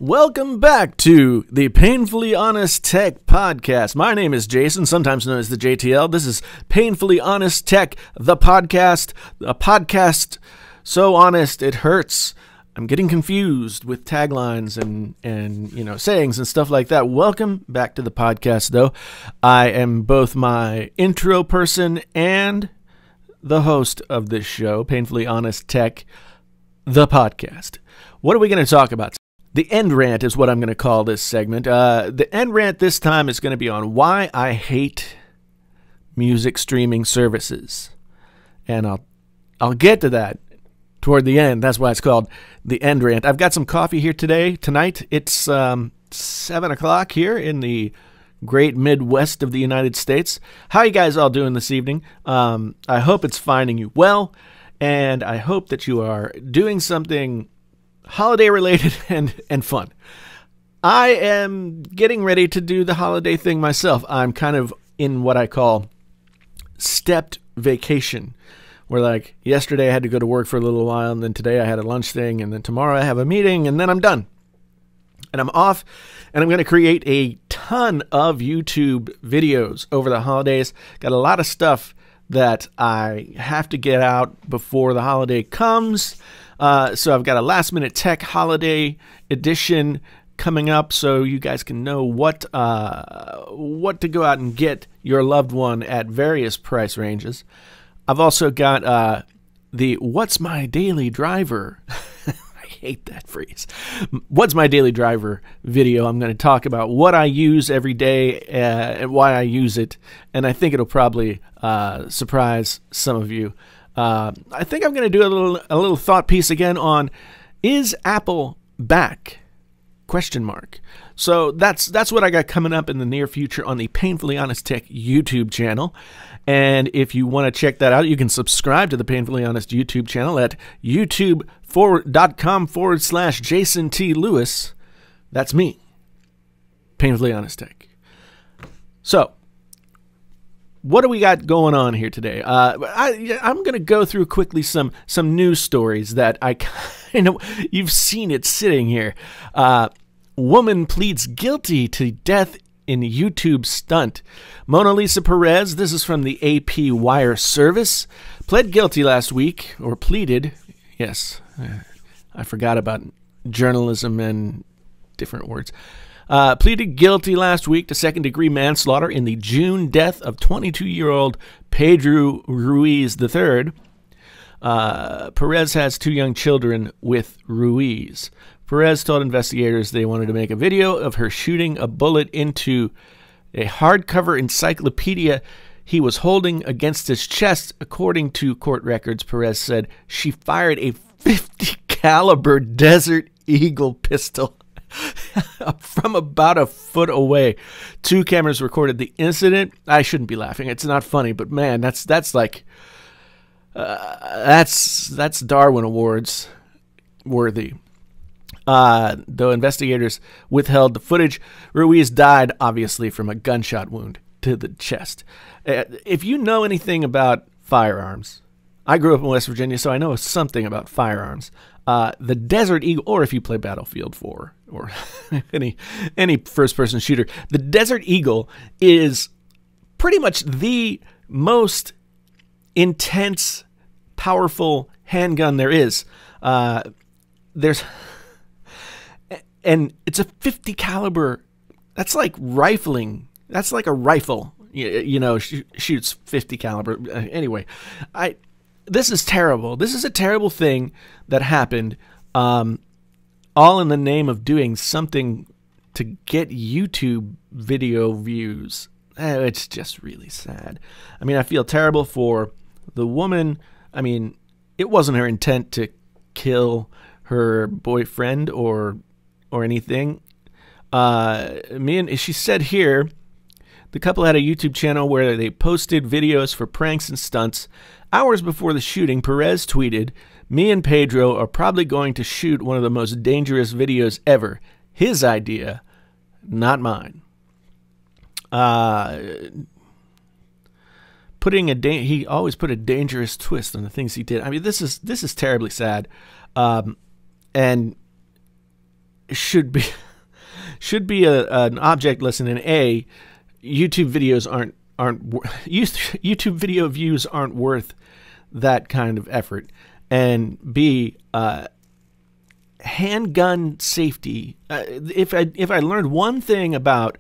Welcome back to the Painfully Honest Tech podcast. My name is Jason, sometimes known as the JTL. This is Painfully Honest Tech, the podcast. A podcast so honest it hurts. I'm getting confused with taglines and sayings and stuff like that. Welcome back to the podcast, though. I am both my intro person and the host of this show, Painfully Honest Tech, the podcast. What are we going to talk about? The End Rant is what I'm going to call this segment. The End Rant this time is going to be on why I hate music streaming services. And I'll get to that toward the end. That's why it's called the End Rant. I've got some coffee here tonight. It's 7 o'clock here in the great Midwest of the United States. How are you guys all doing this evening? I hope it's finding you well, and I hope that you are doing something holiday related and fun. I am getting ready to do the holiday thing myself. I'm kind of in what I call stepped vacation, where like yesterday I had to go to work for a little while, and then today I had a lunch thing, and then tomorrow I have a meeting, and then I'm done. And I'm off, and I'm going to create a ton of YouTube videos over the holidays. Got a lot of stuff that I have to get out before the holiday comes. So I've got a last-minute tech holiday edition coming up, so you guys can know what to go out and get your loved one at various price ranges. I've also got the What's My Daily Driver? I hate that phrase. What's My Daily Driver video. I'm going to talk about what I use every day and why I use it, and I think it'll probably surprise some of you. I think I'm going to do a little thought piece again on, is Apple back? ? So that's what I got coming up in the near future on the Painfully Honest Tech YouTube channel. And if you want to check that out, you can subscribe to the Painfully Honest YouTube channel at youtube.com/JasonTLewis. That's me, Painfully Honest Tech. So, what do we got going on here today? I'm going to go through quickly some news stories that I kind of, you've seen it sitting here. Woman pleads guilty to death in YouTube stunt. Mona Lisa Perez, this is from the AP Wire service, pled guilty last week, or pleaded. Yes, I forgot about journalism and different words. Pleaded guilty last week to second-degree manslaughter in the June death of 22-year-old Pedro Ruiz III. Perez has 2 young children with Ruiz. Perez told investigators they wanted to make a video of her shooting a bullet into a hardcover encyclopedia he was holding against his chest. According to court records, Perez said she fired a .50 caliber Desert Eagle pistol from about a foot away. 2 cameras recorded the incident. I shouldn't be laughing. It's not funny, but man, that's like that's Darwin Awards worthy. Though investigators withheld the footage, Ruiz died obviously from a gunshot wound to the chest. If you know anything about firearms, I grew up in West Virginia, so I know something about firearms. The Desert Eagle, or if you play Battlefield 4 or any first-person shooter, the Desert Eagle is pretty much the most intense, powerful handgun there is. And it's a .50 caliber. That's like rifling. That's like a rifle. Shoots .50 caliber. Anyway, this is terrible. This is a terrible thing that happened, all in the name of doing something to get YouTube video views. It's just really sad. I mean, I feel terrible for the woman. I mean, it wasn't her intent to kill her boyfriend or anything. She said here, the couple had a YouTube channel where they posted videos for pranks and stunts. Hours before the shooting, Perez tweeted, "Me and Pedro are probably going to shoot one of the most dangerous videos ever. His idea, not mine." He always put a dangerous twist on the things he did. I mean, this is terribly sad. And should be an object lesson in A. YouTube videos aren't YouTube video views aren't worth that kind of effort, and B, handgun safety. If I learned one thing about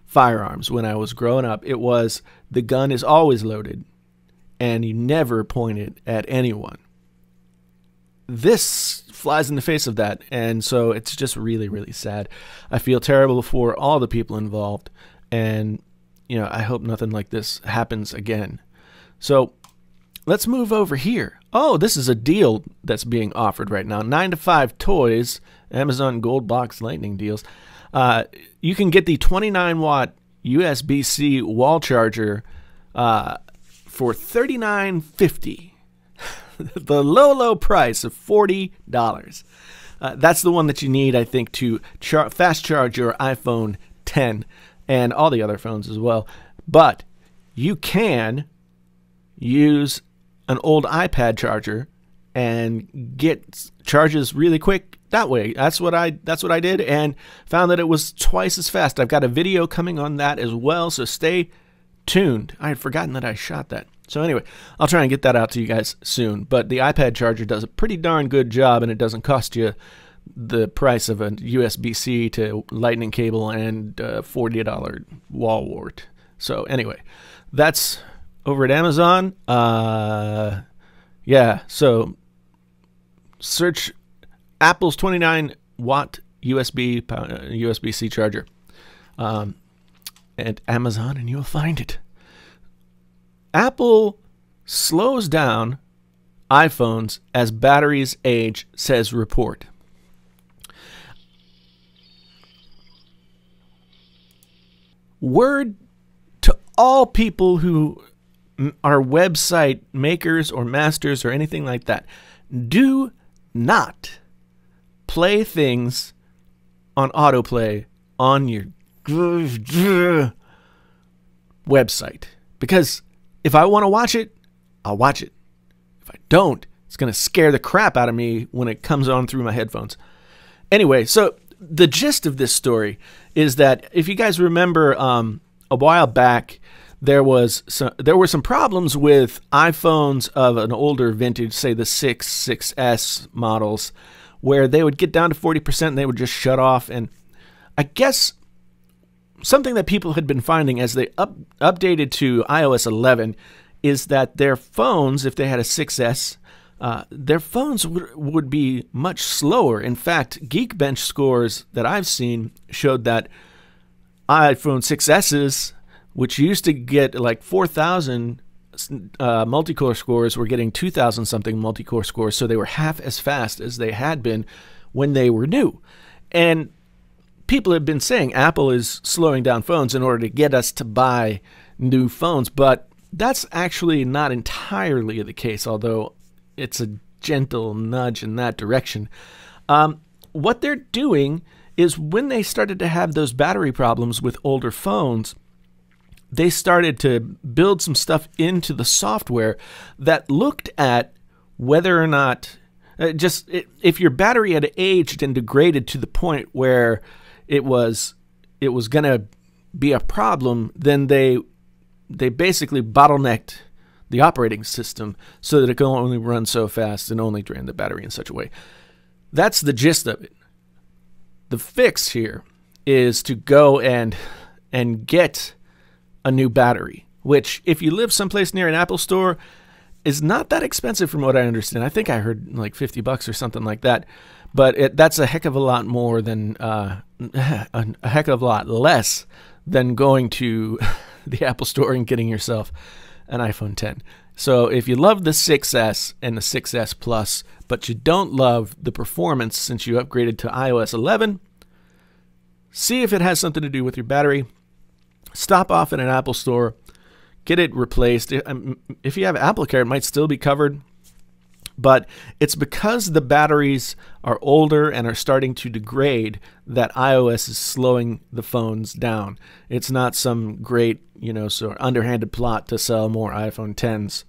firearms when I was growing up, it was the gun is always loaded and you never point it at anyone. This flies in the face of that, and so it's just really, really sad. I feel terrible for all the people involved, and I hope nothing like this happens again. So let's move over here. Oh, this is a deal that's being offered right now. 9 to 5 Toys, Amazon Gold Box Lightning deals. You can get the 29-watt USB-C wall charger for $39.50. The low price of $40. That's the one that you need, I think, to fast charge your iPhone 10 and all the other phones as well. But you can use an old iPad charger and get charges really quick that way. That's what I did, and found that it was twice as fast. I've got a video coming on that as well, so stay tuned. I had forgotten that I shot that. So anyway, I'll try and get that out to you guys soon. But the iPad charger does a pretty darn good job, and it doesn't cost you the price of a USB-C to lightning cable and $40 wall wart. So anyway, that's over at Amazon. Yeah, so search Apple's 29-watt USB-C charger at Amazon, and you'll find it. Apple slows down iPhones as batteries age, says report. Word to all people who are website makers or masters or anything like that. Do not play things on autoplay on your website. Because if I want to watch it, I'll watch it. If I don't, it's going to scare the crap out of me when it comes on through my headphones. Anyway, so the gist of this story is that if you guys remember a while back, there were some problems with iPhones of an older vintage, say the 6S models, where they would get down to 40% and they would just shut off. And I guess something that people had been finding as they updated to iOS 11 is that their phones, if they had a 6S, their phones would be much slower. In fact, Geekbench scores that I've seen showed that iPhone 6S's, which used to get like 4,000 multi-core scores, were getting 2,000 something multi-core scores, so they were half as fast as they had been when they were new. And people have been saying Apple is slowing down phones in order to get us to buy new phones, but that's actually not entirely the case, although it's a gentle nudge in that direction. What they're doing is when they started to have those battery problems with older phones, they started to build some stuff into the software that looked at whether or not, if your battery had aged and degraded to the point where it was going to be a problem, then they basically bottlenecked the operating system so that it can only run so fast and only drain the battery in such a way. That's the gist of it. The fix here is to go and get a new battery, which if you live someplace near an Apple store is not that expensive from what I understand. I think I heard like $50 or something like that, but that's a heck of a lot more than a heck of a lot less than going to the Apple store and getting yourself an iPhone 10. So if you love the 6S and the 6S Plus, but you don't love the performance since you upgraded to iOS 11, see if it has something to do with your battery. Stop off at an Apple store, get it replaced. If you have AppleCare, it might still be covered, but it's because the batteries are older and are starting to degrade that iOS is slowing the phones down. It's not some great, sort of underhanded plot to sell more iPhone 10s,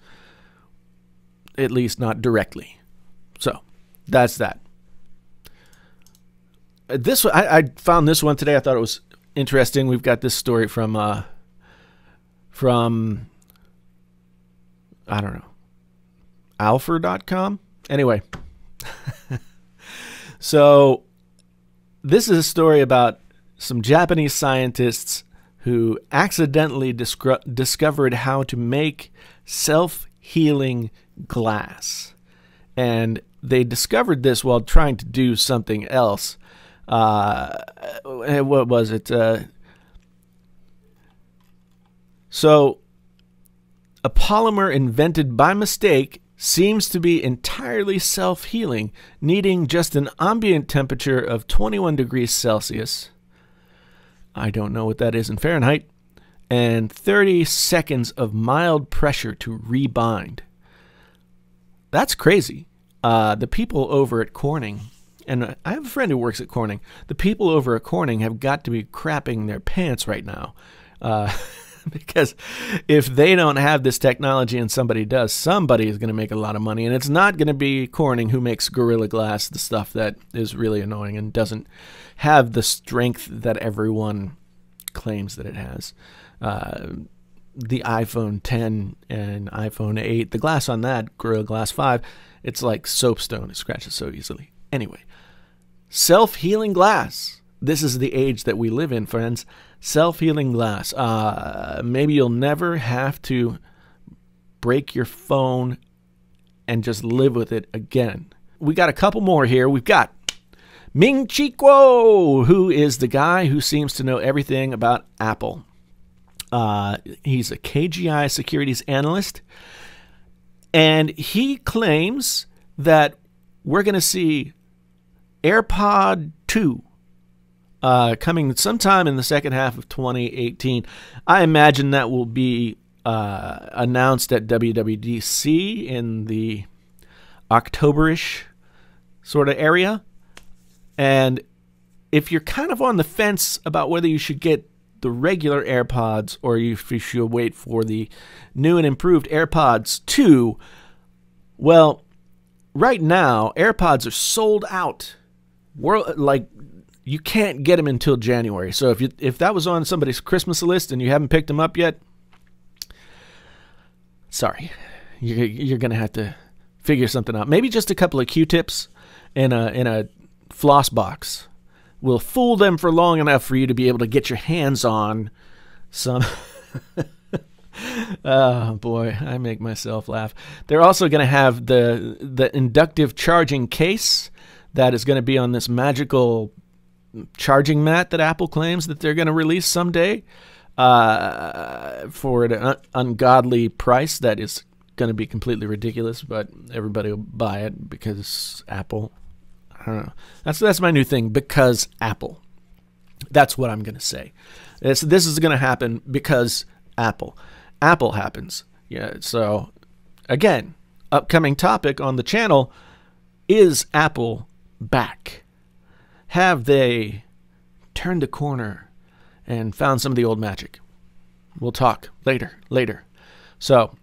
at least not directly. So that's that. I found this one today. I thought it was interesting. We've got this story from I don't know, alpha.com. Anyway, so this is a story about some Japanese scientists who accidentally discovered how to make self-healing glass. And they discovered this while trying to do something else. What was it? So, a polymer invented by mistake seems to be entirely self-healing, needing just an ambient temperature of 21 degrees Celsius. I don't know what that is in Fahrenheit. And 30 seconds of mild pressure to rebind. That's crazy. The people over at Corning, and I have a friend who works at Corning, the people over at Corning have got to be crapping their pants right now. Because if they don't have this technology and somebody does, somebody is going to make a lot of money. And it's not going to be Corning who makes Gorilla Glass, the stuff that is really annoying and doesn't have the strength that everyone claims that it has. The iPhone 10 and iPhone 8, the glass on that, Gorilla Glass 5, it's like soapstone. It scratches so easily. Anyway, self-healing glass. This is the age that we live in, friends. Self-healing glass. Maybe you'll never have to break your phone and just live with it again. We got a couple more here. We've got Ming Chi Kuo, who is the guy who seems to know everything about Apple. He's a KGI securities analyst, and he claims that we're going to see AirPod 2 coming sometime in the second half of 2018. I imagine that will be announced at WWDC in the October-ish sort of area. And if you're kind of on the fence about whether you should get the regular AirPods or if you should wait for the new and improved AirPods 2, well, right now, AirPods are sold out. Like, you can't get them until January. So if that was on somebody's Christmas list and you haven't picked them up yet, sorry, you're going to have to figure something out. Maybe just a couple of Q-tips in a floss box will fool them for long enough for you to be able to get your hands on some. Oh boy, I make myself laugh. They're also going to have the inductive charging case that is going to be on this magical charging mat that Apple claims that they're going to release someday for an ungodly price that is going to be completely ridiculous, but everybody will buy it because Apple. I don't know. That's my new thing, because Apple. That's what I'm going to say. This is going to happen because Apple. Apple happens. Yeah. So, again, upcoming topic on the channel, is Apple back? Have they turned the corner and found some of the old magic? We'll talk later. So,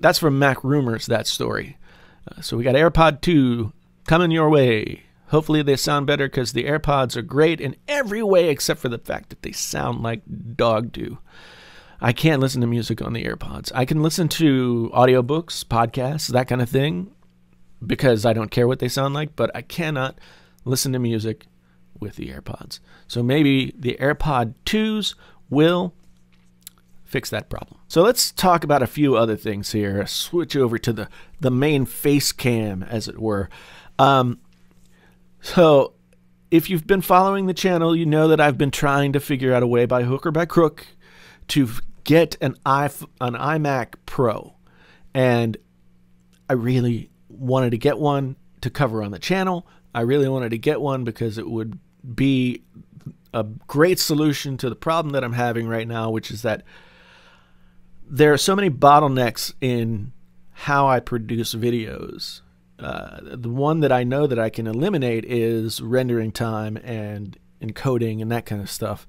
that's from Mac Rumors, that story. So we got AirPod 2 coming your way. Hopefully they sound better, because the AirPods are great in every way except for the fact that they sound like dog do. I can't listen to music on the AirPods. I can listen to audiobooks, podcasts, that kind of thing, because I don't care what they sound like, but I cannot listen to music with the AirPods. So maybe the AirPod 2s will fix that problem. So let's talk about a few other things here. Switch over to the main face cam, as it were. So if you've been following the channel, you know that I've been trying to figure out a way, by hook or by crook, to get an iMac Pro. And I really wanted to get one to cover on the channel. I really wanted to get one because it would be a great solution to the problem that I'm having right now, which is that there are so many bottlenecks in how I produce videos. The one that I know that I can eliminate is rendering time and encoding and that kind of stuff.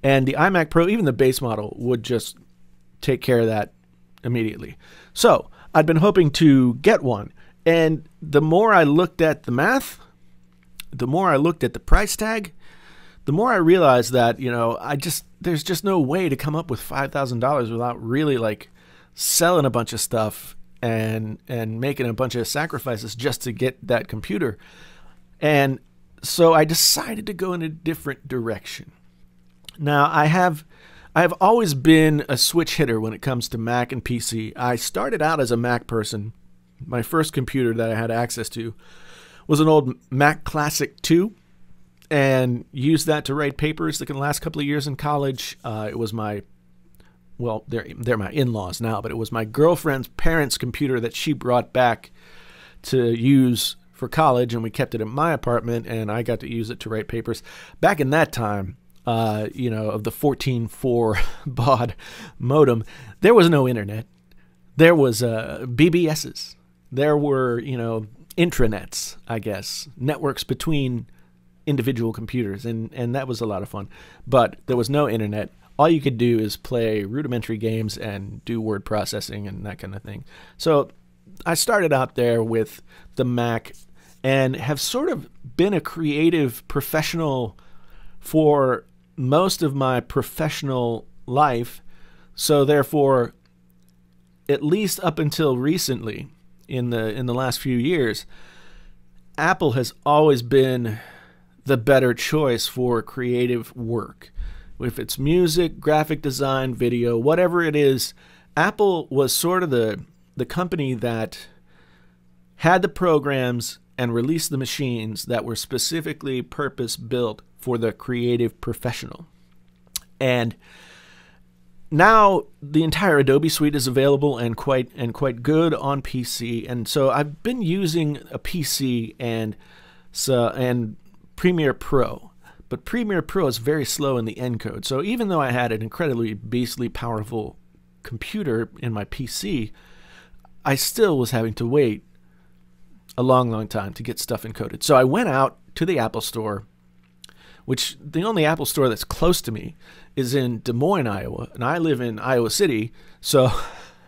And the iMac Pro, even the base model, would just take care of that immediately. So I'd been hoping to get one. And the more I looked at the math, the more I looked at the price tag, the more I realized that, there's just no way to come up with $5,000 without really like selling a bunch of stuff and making a bunch of sacrifices just to get that computer. And so I decided to go in a different direction. Now, I have always been a switch hitter when it comes to Mac and PC. I started out as a Mac person. My first computer that I had access to was an old Mac Classic II, and used that to write papers that can last a couple of years in college. It was my, well, they're my in-laws now, but it was my girlfriend's parents' computer that she brought back to use for college, and we kept it in my apartment, and I got to use it to write papers. Back in that time, of the 14.4 baud modem, there was no internet. There was BBSs. There were, intranets, I guess, networks between individual computers, and that was a lot of fun. But there was no internet. All you could do is play rudimentary games and do word processing and that kind of thing. So I started out there with the Mac and have sort of been a creative professional for most of my professional life. So therefore, at least up until recently, in the last few years, Apple has always been the better choice for creative work. If it's music, graphic design, video, whatever it is, Apple was sort of the company that had the programs and released the machines that were specifically purpose-built for the creative professional. And now the entire Adobe suite is available and quite good on PC. And so I've been using a PC and Premiere Pro. But Premiere Pro is very slow in the encode. So even though I had an incredibly beastly powerful computer in my PC, I still was having to wait a long time to get stuff encoded. So I went out to the Apple Store, which the only Apple Store that's close to me is in Des Moines, Iowa, and I live in Iowa City, so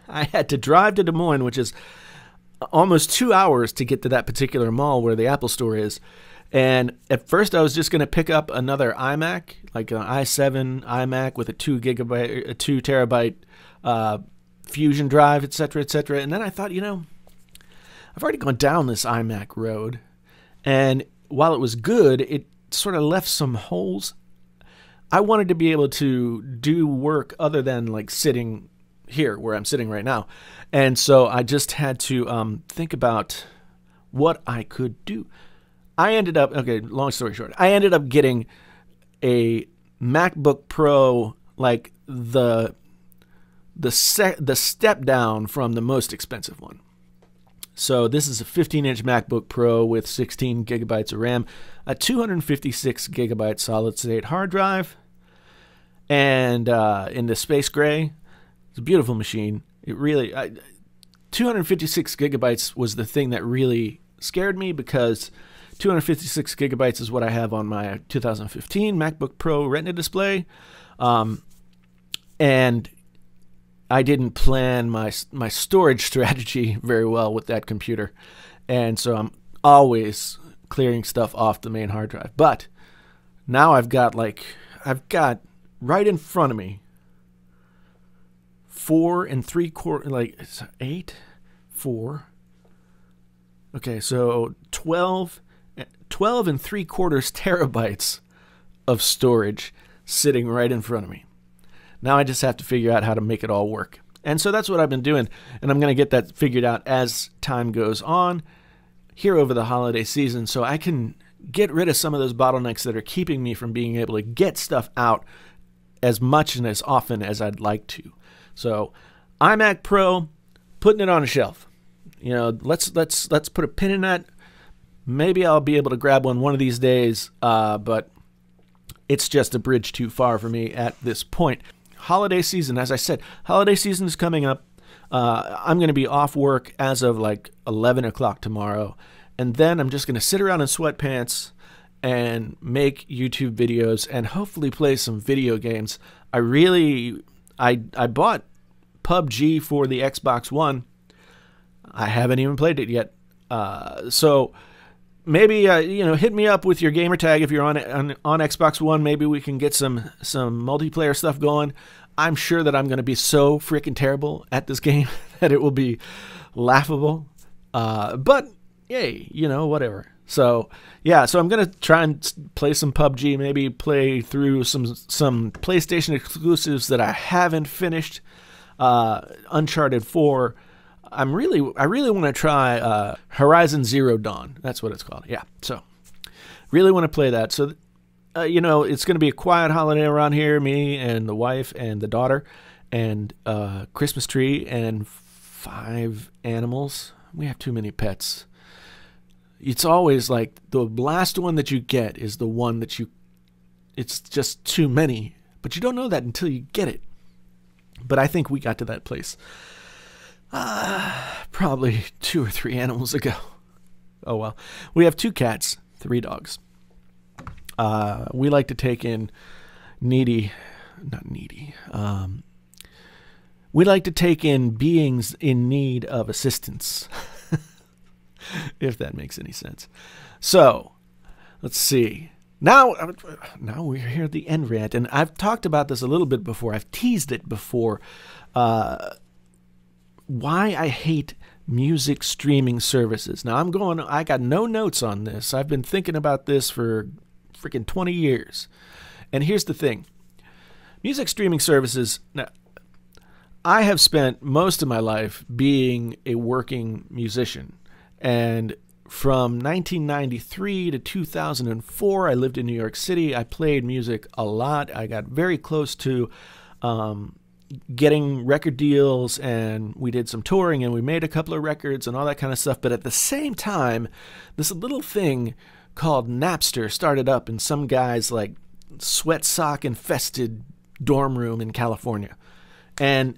I had to drive to Des Moines, which is almost 2 hours to get to that particular mall where the Apple Store is. And at first I was just going to pick up another iMac, like an i7 iMac with a 2 terabyte Fusion drive, etc., etc. And then I thought, I've already gone down this iMac road, and while it was good, it sort of left some holes. I wanted to be able to do work other than like sitting here where I'm sitting right now. And so I just had to think about what I could do. I ended up, okay, long story short, I ended up getting a MacBook Pro, like the step down from the most expensive one. So this is a 15-inch MacBook Pro with 16 gigabytes of RAM, a 256 gigabyte solid-state hard drive, and in the space gray. It's a beautiful machine. It really, 256 gigabytes was the thing that really scared me, because 256 gigabytes is what I have on my 2015 MacBook Pro Retina display, and I didn't plan my storage strategy very well with that computer, and so I'm always clearing stuff off the main hard drive. But now I've got right in front of me 4 3/4, like 8, 4. Okay, so 12 3/4 terabytes of storage sitting right in front of me. Now I just have to figure out how to make it all work. And so that's what I've been doing, and I'm going to get that figured out as time goes on here over the holiday season, so I can get rid of some of those bottlenecks that are keeping me from being able to get stuff out as much and as often as I'd like to. So iMac Pro, putting it on a shelf. Let's put a pin in that. Maybe I'll be able to grab one of these days, but it's just a bridge too far for me at this point. Holiday season, as I said, holiday season is coming up. I'm going to be off work as of like 11 o'clock tomorrow, and then I'm just going to sit around in sweatpants and make YouTube videos and hopefully play some video games. I bought PUBG for the Xbox One. I haven't even played it yet. So maybe hit me up with your gamer tag if you're on Xbox One. Maybe we can get some multiplayer stuff going. I'm sure that I'm going to be so freaking terrible at this game that it will be laughable. But yay, whatever. So yeah, so I'm going to try and play some PUBG, maybe play through some PlayStation exclusives that I haven't finished. Uncharted 4. I really want to try Horizon Zero Dawn. That's what it's called. Yeah. So really want to play that. So it's going to be a quiet holiday around here. Me and the wife and the daughter, and Christmas tree and 5 animals. We have too many pets. It's always like the last one that you get is the one that it's just too many, but you don't know that until you get it. But I think we got to that place probably 2 or 3 animals ago. Oh well. We have 2 cats, 3 dogs. We like to take in we like to take in beings in need of assistance. If that makes any sense. So, let's see. Now we're here at the End Rant, and I've talked about this a little bit before. I've teased it before. Why I hate music streaming services. Now I got no notes on this. I've been thinking about this for freaking 20 years. And here's the thing. Music streaming services, now, I have spent most of my life being a working musician. And from 1993 to 2004, I lived in New York City. I played music a lot. I got very close to getting record deals, and we did some touring, and we made a couple of records and all that kind of stuff. But at the same time, this little thing called Napster started up in some guy's like sweat sock infested dorm room in California. And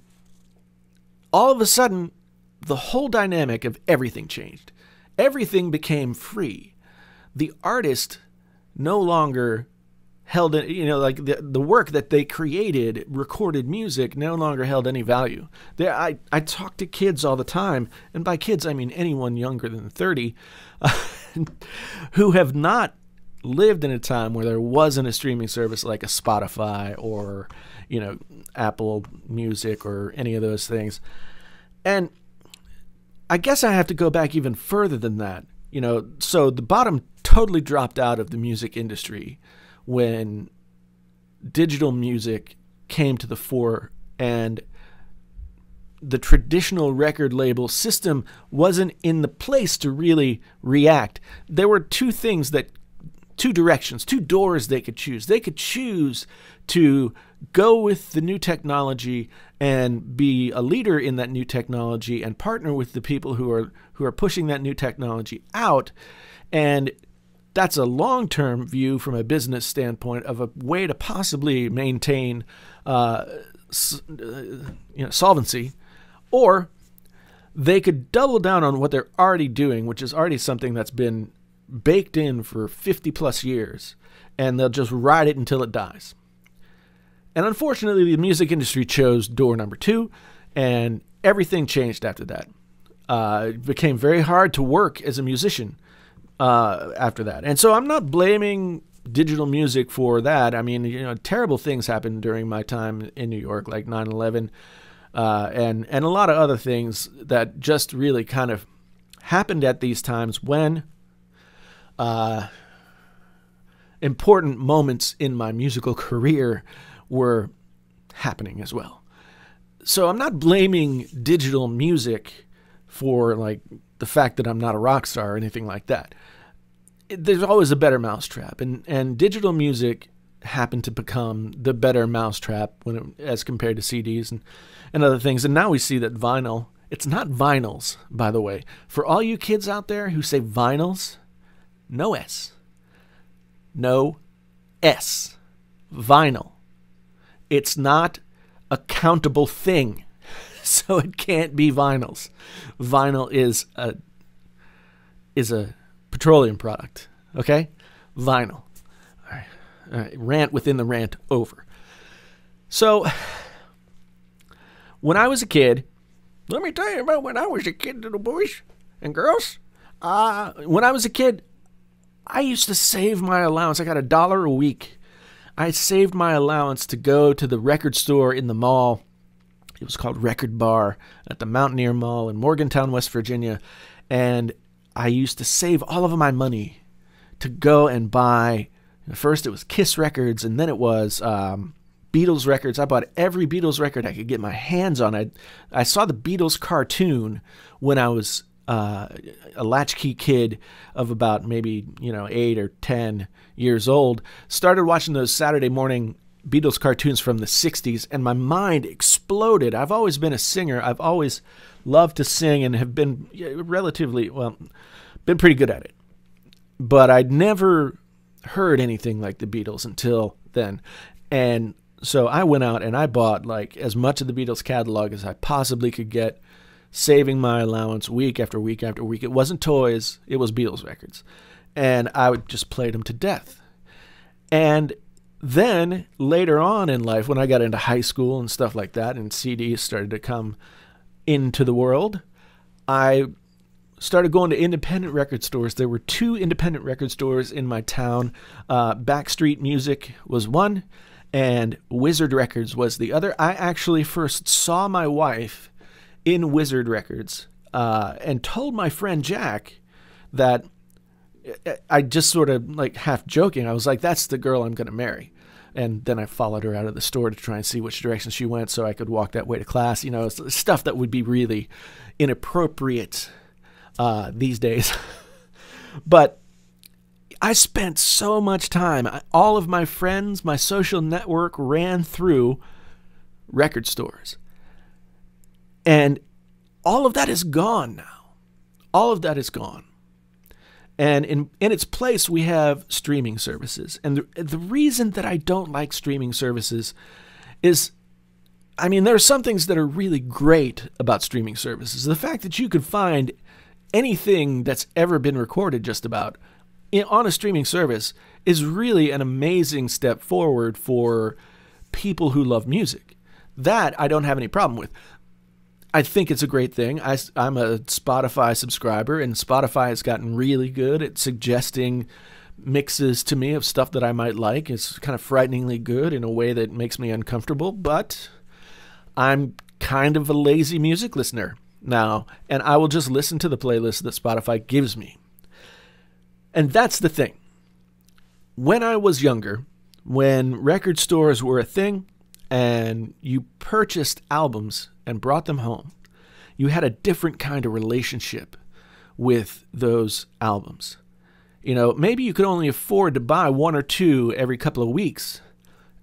all of a sudden, the whole dynamic of everything changed. Everything became free. The artist no longer held it, like the work that they created, recorded music, no longer held any value. I talk to kids all the time, and by kids I mean anyone younger than 30, who have not lived in a time where there wasn't a streaming service like a Spotify or Apple Music or any of those things. And I guess I have to go back even further than that. So the bottom totally dropped out of the music industry when digital music came to the fore, and the traditional record label system wasn't in the place to really react. There were 2 directions, 2 doors they could choose. They could choose to go with the new technology and be a leader in that new technology and partner with the people who are pushing that new technology out. And that's a long-term view from a business standpoint of a way to possibly maintain solvency. Or they could double down on what they're already doing, which is already something that's been baked in for 50 plus years, and they'll just ride it until it dies. And unfortunately, the music industry chose door number 2, and everything changed after that. It became very hard to work as a musician after that. And so I'm not blaming digital music for that. I mean, terrible things happened during my time in New York, like 9/11, and a lot of other things that just really kind of happened at these times when important moments in my musical career were happening as well. So I'm not blaming digital music for like the fact that I'm not a rock star or anything like that. There's always a better mousetrap, and digital music happened to become the better mousetrap as compared to CDs and other things. And now we see that vinyl, it's not vinyls, by the way. For all you kids out there who say vinyls, no S. No S. Vinyl. It's not a countable thing, so it can't be vinyls. Vinyl is a petroleum product, okay? Vinyl. All right. Rant within the rant over. So, when I was a kid, let me tell you about when I was a kid, little boys and girls. When I was a kid, I used to save my allowance. I got $1 a week. I saved my allowance to go to the record store in the mall. It was called Record Bar at the Mountaineer Mall in Morgantown, West Virginia. And I used to save all of my money to go and buy. First it was Kiss records, and then it was Beatles records. I bought every Beatles record I could get my hands on. I saw the Beatles cartoon when I was a latchkey kid of about maybe 8 or 10 years old. Started watching those Saturday morning Beatles cartoons from the 60s, and my mind exploded. I've always been a singer. I've always loved to sing and have been been pretty good at it. But I'd never heard anything like the Beatles until then. And so I went out and I bought like as much of the Beatles catalog as I possibly could get, saving my allowance week after week after week. It wasn't toys, it was Beatles records. And I would just play them to death. And then later on in life, when I got into high school and stuff like that, and CDs started to come into the world, I started going to independent record stores. There were 2 independent record stores in my town. Backstreet Music was one, and Wizard Records was the other. I actually first saw my wife in Wizard Records and told my friend Jack that I just sort of like half joking. I was like, that's the girl I'm going to marry. And then I followed her out of the store to try and see which direction she went so I could walk that way to class. Stuff that would be really inappropriate these days. But I spent so much time. All of my friends, my social network ran through record stores. And all of that is gone now. All of that is gone. And in its place, we have streaming services. And the reason that I don't like streaming services is, there are some things that are really great about streaming services. The fact that you could find anything that's ever been recorded just about on a streaming service is really an amazing step forward for people who love music. That I don't have any problem with. I think it's a great thing. I'm a Spotify subscriber, and Spotify has gotten really good at suggesting mixes to me of stuff that I might like. It's kind of frighteningly good in a way that makes me uncomfortable, but I'm kind of a lazy music listener now, and I will just listen to the playlist that Spotify gives me. And that's the thing. When I was younger, when record stores were a thing, and you purchased albums and brought them home, you had a different kind of relationship with those albums. Maybe you could only afford to buy 1 or 2 every couple of weeks.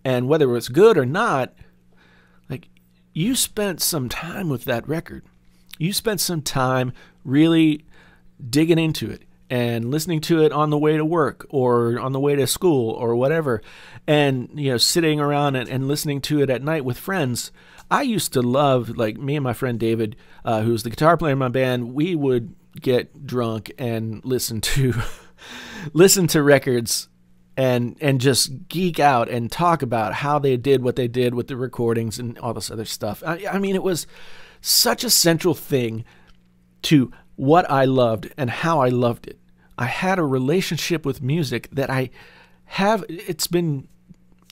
And whether it was good or not, you spent some time with that record. You spent some time really digging into it and listening to it on the way to work or on the way to school or whatever, and sitting around and listening to it at night with friends. I used to love, me and my friend David, who's the guitar player in my band, we would get drunk and listen to records and just geek out and talk about how they did what they did with the recordings and all this other stuff. It was such a central thing to what I loved and how I loved it. I had a relationship with music that it's been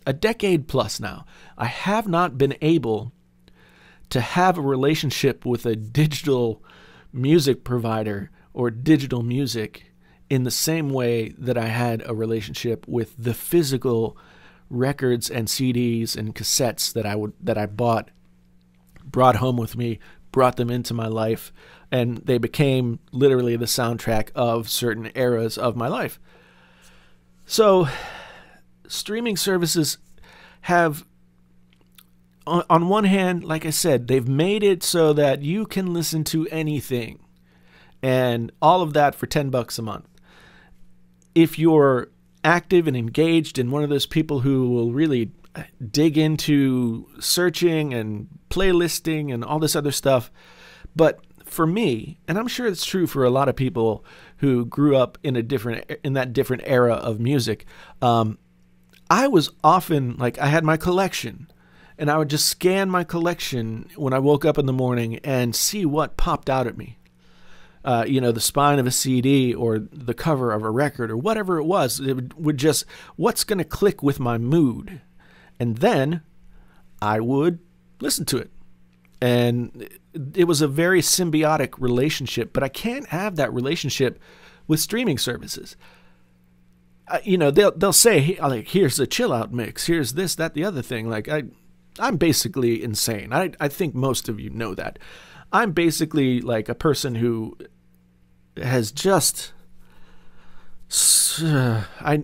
a decade plus now. I have not been able to have a relationship with a digital music provider or digital music in the same way that I had a relationship with the physical records and CDs and cassettes that I brought home with me, brought them into my life, and they became literally the soundtrack of certain eras of my life. So streaming services have, on one hand, like I said, they've made it so that you can listen to anything, and all of that for $10 a month. If you're active and engaged and one of those people who will really dig into searching and playlisting and all this other stuff. But for me, and I'm sure it's true for a lot of people who grew up in that different era of music, I was often I had my collection, and I would just scan my collection when I woke up in the morning and see what popped out at me. the spine of a CD or the cover of a record or whatever it was. It would just, what's going to click with my mood? And then I would listen to it. And it was a very symbiotic relationship, but I can't have that relationship with streaming services. They'll say, like, here's a chill out mix, here's this, that, the other thing. Like, I'm basically insane. I think most of you know that. I'm basically like a person who has just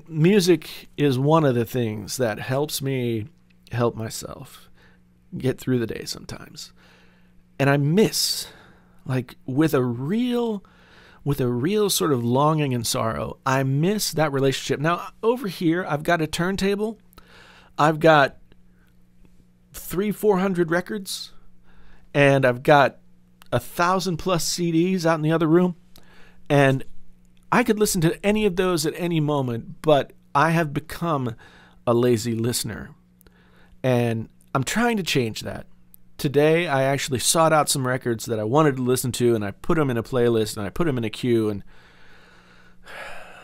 music is one of the things that helps me help myself get through the day sometimes. And I miss, like, with a real sort of longing and sorrow, I miss that relationship. Now, over here, I've got a turntable. I've got 300-400 records, and I've got 1,000+ CDs out in the other room, and I could listen to any of those at any moment, but I have become a lazy listener, and I'm trying to change that. Today, I actually sought out some records that I wanted to listen to, and I put them in a playlist, and I put them in a queue, and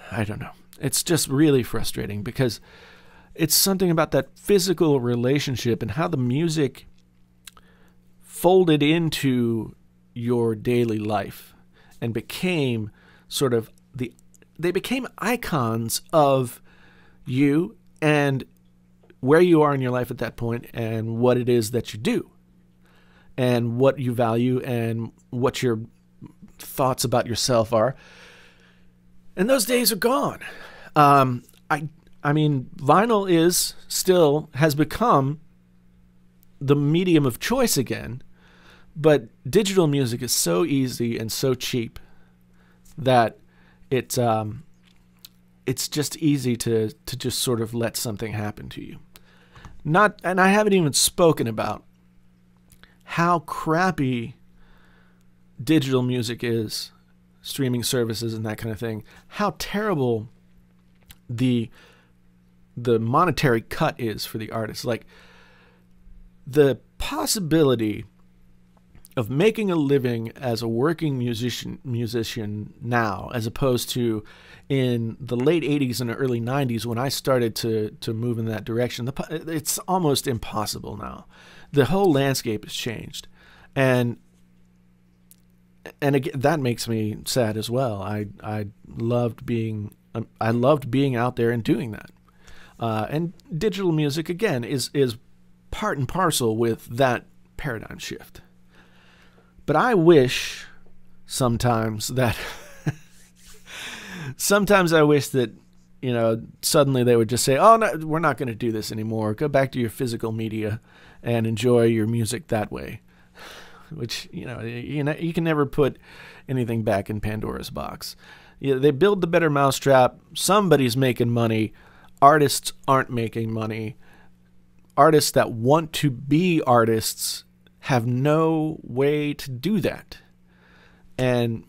I don't know. It's just really frustrating because it's something about that physical relationship and how the music folded into your daily life and became sort of they became icons of you and where you are in your life at that point and what it is that you do and what you value and what your thoughts about yourself are. And those days are gone. I mean, vinyl has become the medium of choice again, but digital music is so easy and so cheap that it's just easy to just sort of let something happen to you. And I haven't even spoken about how crappy digital music is, streaming services and that kind of thing, how terrible the monetary cut is for the artist. Like, the possibility of making a living as a working musician now, as opposed to in the late 80s and early 90s when I started to move in that direction, it's almost impossible now. The whole landscape has changed. And again, that makes me sad as well. I loved being out there and doing that. And digital music, again, is part and parcel with that paradigm shift. But I wish sometimes that suddenly they would just say, oh, no, we're not going to do this anymore. Go back to your physical media and enjoy your music that way. Which, you can never put anything back in Pandora's box. They build the better mousetrap. Somebody's making money. Artists aren't making money. Artists that want to be artists have no way to do that. And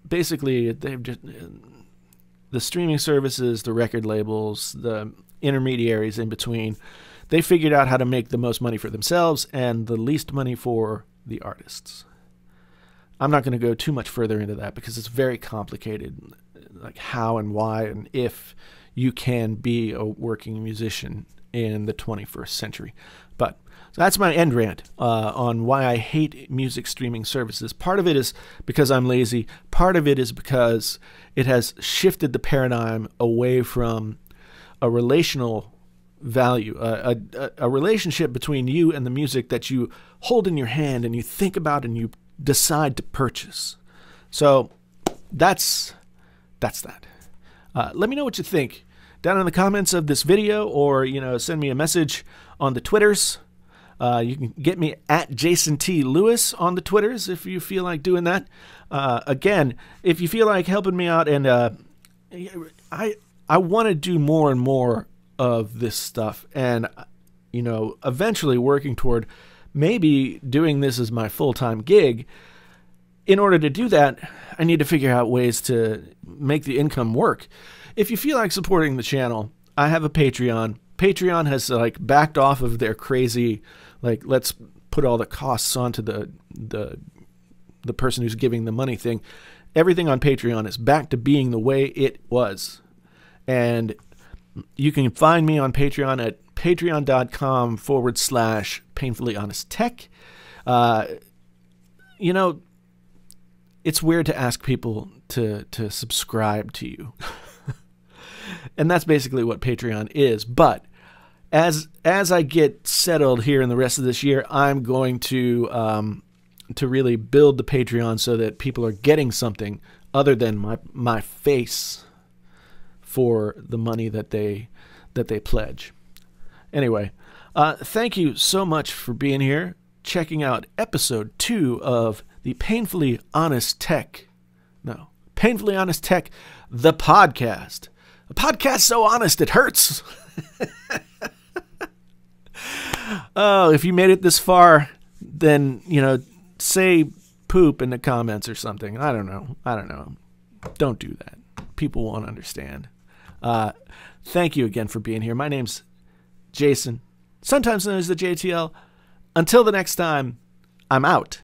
basically, the streaming services, the record labels, the intermediaries in between, they figured out how to make the most money for themselves and the least money for the artists. I'm not going to go too much further into that because it's very complicated, like how and why and if you can be a working musician in the 21st century. But so that's my end rant on why I hate music streaming services. Part of it is because I'm lazy. Part of it is because it has shifted the paradigm away from a relational value, a relationship between you and the music that you hold in your hand and you think about and you decide to purchase. So that's that. Let me know what you think down in the comments of this video, or send me a message on the Twitters. You can get me at Jason T. Lewis on the Twitters if you feel like doing that. Again, if you feel like helping me out, and I want to do more and more of this stuff, and eventually working toward maybe doing this as my full-time gig. In order to do that, I need to figure out ways to make the income work. If you feel like supporting the channel, I have a Patreon. Patreon has backed off of their crazy, let's put all the costs onto the person who's giving the money thing. everything on Patreon is back to being the way it was. And you can find me on Patreon at patreon.com/painfullyhonesttech. It's weird to ask people to subscribe to you. And that's basically what Patreon is. But as I get settled here in the rest of this year, I'm going to really build the Patreon so that people are getting something other than my face for the money that they pledge. Anyway, thank you so much for being here, checking out episode 2 of the Painfully Honest Tech, the podcast. A podcast so honest it hurts. Oh, if you made it this far, then, say poop in the comments or something. I don't know. Don't do that. People won't understand. Thank you again for being here. My name's Jason, sometimes known as the JTL. Until the next time, I'm out.